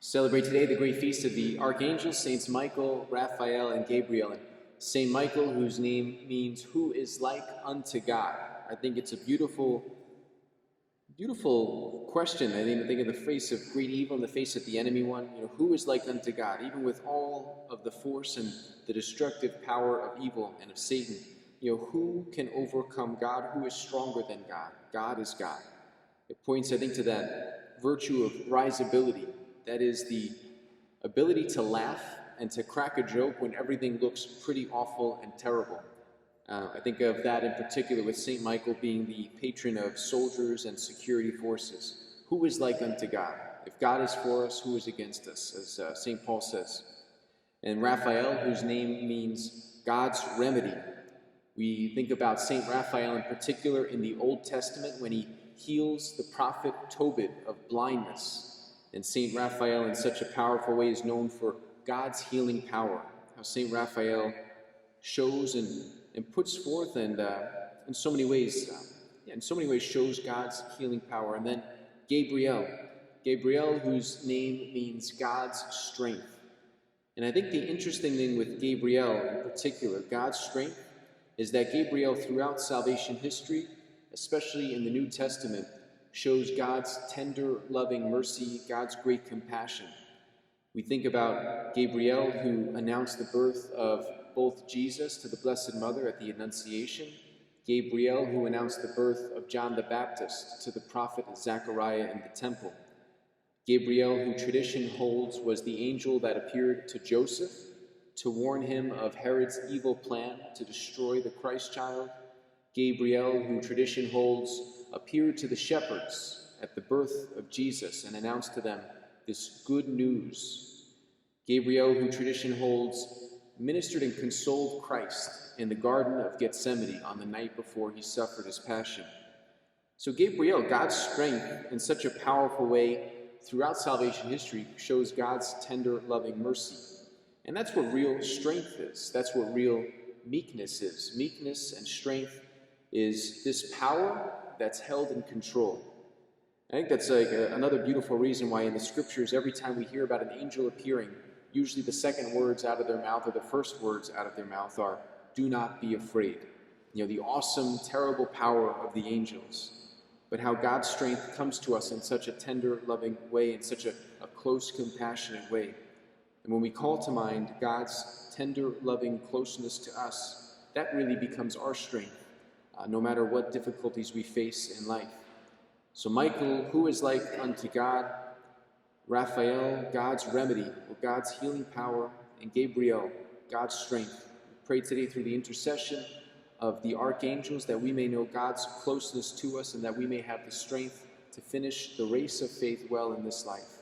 Celebrate today the great feast of the Archangels, Saints Michael, Raphael, and Gabriel. And Saint Michael, whose name means "who is like unto God." I think it's a beautiful question. I think in the face of great evil, in the face of the enemy one, who is like unto God? Even with all of the force and the destructive power of evil and of Satan, who can overcome God? Who is stronger than God? God is God. It points, I think, to that virtue of risibility. That is the ability to laugh and to crack a joke when everything looks pretty awful and terrible. I think of that in particular with St. Michael being the patron of soldiers and security forces. Who is like unto God? If God is for us, who is against us, as St. Paul says. And Raphael, whose name means God's remedy. We think about St. Raphael in particular in the Old Testament when he heals the prophet Tobit of blindness. And St. Raphael in such a powerful way is known for God's healing power. How St. Raphael shows and puts forth and in so many ways shows God's healing power. And then Gabriel, whose name means God's strength. And I think the interesting thing with Gabriel in particular, God's strength, is that Gabriel throughout salvation history, especially in the New Testament, shows God's tender, loving mercy, God's great compassion. We think about Gabriel, who announced the birth of both Jesus to the Blessed Mother at the Annunciation, Gabriel, who announced the birth of John the Baptist to the prophet Zechariah in the temple, Gabriel, who tradition holds was the angel that appeared to Joseph to warn him of Herod's evil plan to destroy the Christ child, Gabriel, who tradition holds appeared to the shepherds at the birth of Jesus and announced to them this good news. Gabriel, who tradition holds ministered and consoled Christ in the Garden of Gethsemane on the night before he suffered his passion. So Gabriel, God's strength in such a powerful way throughout salvation history, shows God's tender, loving mercy. And that's what real strength is. That's what real meekness is. Meekness and strength is this power that's held in control. I think that's another beautiful reason why in the scriptures, every time we hear about an angel appearing, usually the second words out of their mouth or the first words out of their mouth are, "Do not be afraid." The awesome, terrible power of the angels. But how God's strength comes to us in such a tender, loving way, in such a close, compassionate way. And when we call to mind God's tender, loving closeness to us, that really becomes our strength, no matter what difficulties we face in life. So Michael, who is like unto God, Raphael, God's remedy, or God's healing power, and Gabriel, God's strength. We pray today through the intercession of the archangels that we may know God's closeness to us and that we may have the strength to finish the race of faith well in this life.